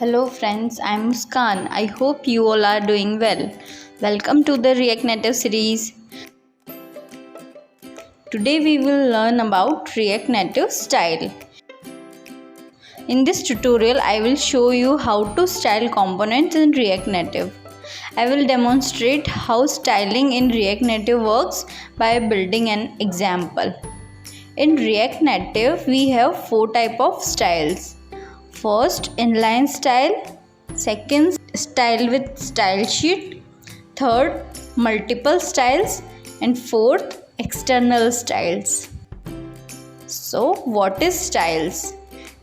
Hello friends, I'm Muskan. I hope you all are doing well. Welcome to the React Native series. Today we will learn about React Native style. In this tutorial, I will show you how to style components in React Native. I will demonstrate how styling in React Native works by building an example. In React Native, we have 4 types of styles. First, inline style. Second, style with style sheet. Third, multiple styles. And fourth, external styles. So, what is styles?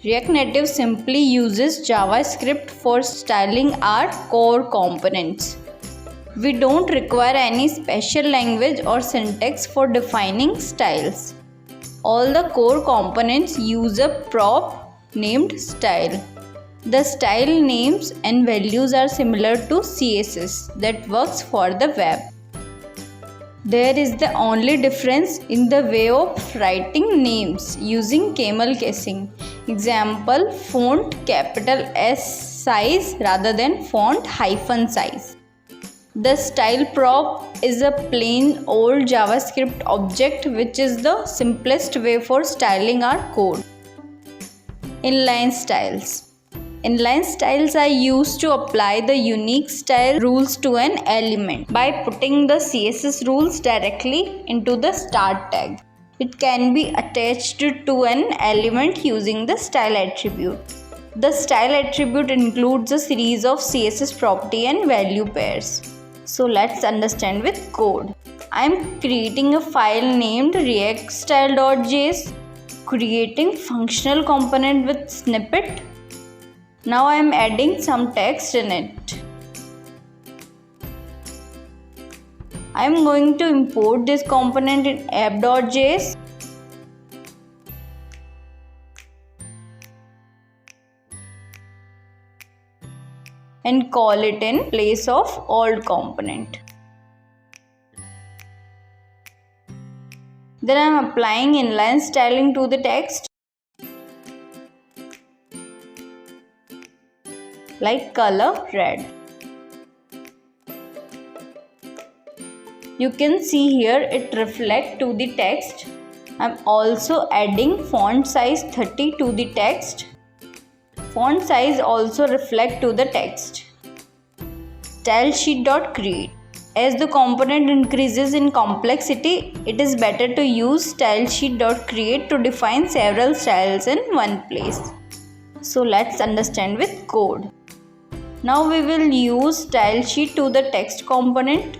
React Native simply uses JavaScript for styling our core components. We don't require any special language or syntax for defining styles. All the core components use a prop named style. The style names and values are similar to CSS that works for the web. There is the only difference in the way of writing names using camel casing. Example, font capital S size rather than font hyphen size. The style prop is a plain old JavaScript object which is the simplest way for styling our code. Inline styles. Inline styles are used to apply the unique style rules to an element by putting the CSS rules directly into the start tag. It can be attached to an element using the style attribute. The style attribute includes a series of CSS property and value pairs. So let's understand with code. I am creating a file named reactstyle.js, creating functional component with snippet. Now I am adding some text in it. I am going to import this component in app.js. And call it in place of old component. Then I am applying inline styling to the text like color red. You can see here it reflects to the text. I am also adding font size 30 to the text. Font size also reflect to the text. Stylesheet.create. As the component increases in complexity, it is better to use stylesheet.create to define several styles in one place. So let's understand with code. Now we will use stylesheet to the text component.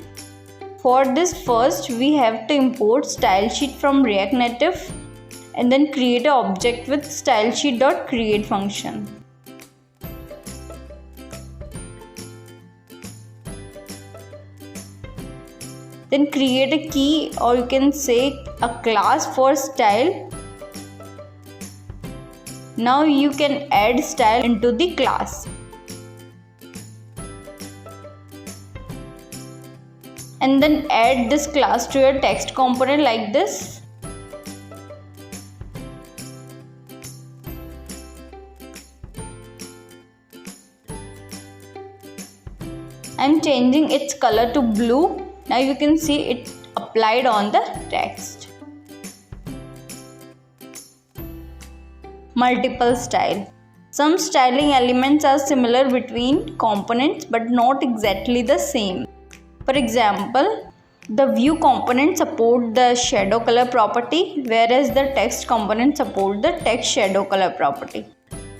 For this, first we have to import stylesheet from React Native and then create an object with stylesheet.create function. Then create a key, or you can say a class for style. Now you can add style into the class. And then add this class to your text component like this. I am changing its color to blue. Now you can see it applied on the text. Multiple style. Some styling elements are similar between components but not exactly the same. For example, the view component support the shadow color property, whereas the text component support the text shadow color property.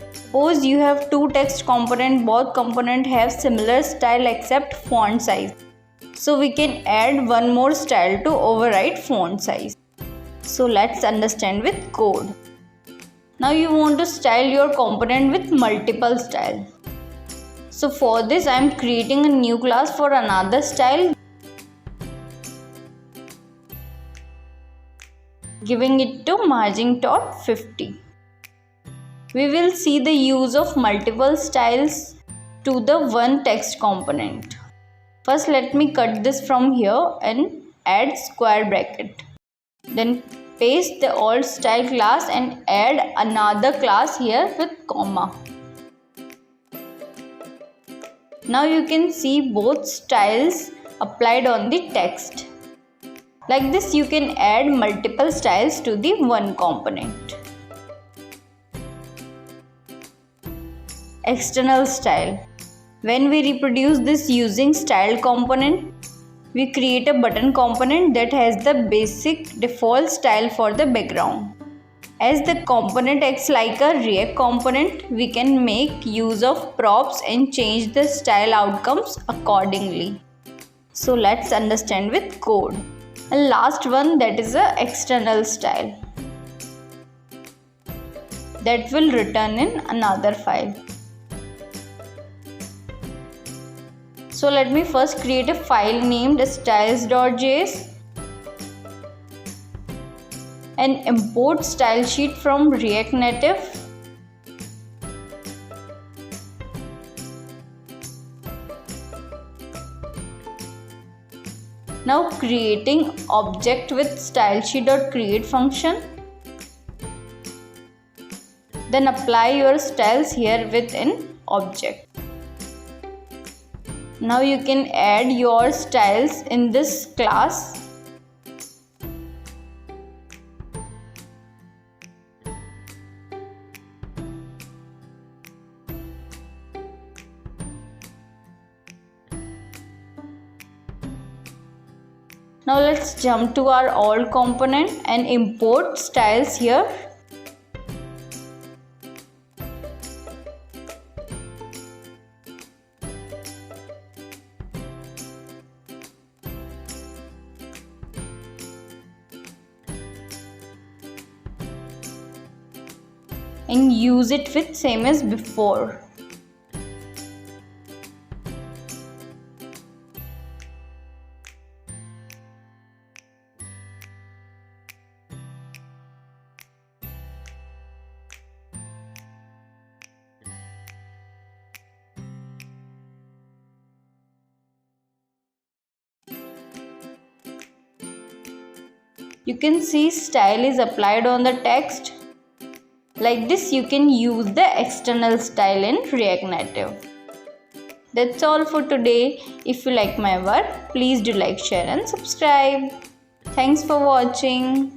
Suppose you have two text components, both components have similar style except font size. So we can add one more style to override font size. So let's understand with code. Now you want to style your component with multiple styles. So for this I am creating a new class for another style, giving it to margin top 50. We will see the use of multiple styles to the one text component. First let me cut this from here and add square bracket. Then paste the old style class and add another class here with comma. Now you can see both styles applied on the text. Like this, you can add multiple styles to the one component. External style. When we reproduce this using style component, we create a button component that has the basic default style for the background. As the component acts like a React component, we can make use of props and change the style outcomes accordingly. So let's understand with code. And last one, that is a external style that will return in another file. So let me first create a file named styles.js and import style sheet from React Native. Now creating object with stylesheet.create function. Then apply your styles here with an object. Now you can add your styles in this class. Now let's jump to our old component and import styles here. And use it with same as before. You can see style is applied on the text. Like this, you can use the external style in React Native. That's all for today. If you like my work, please do like, share and subscribe. Thanks for watching.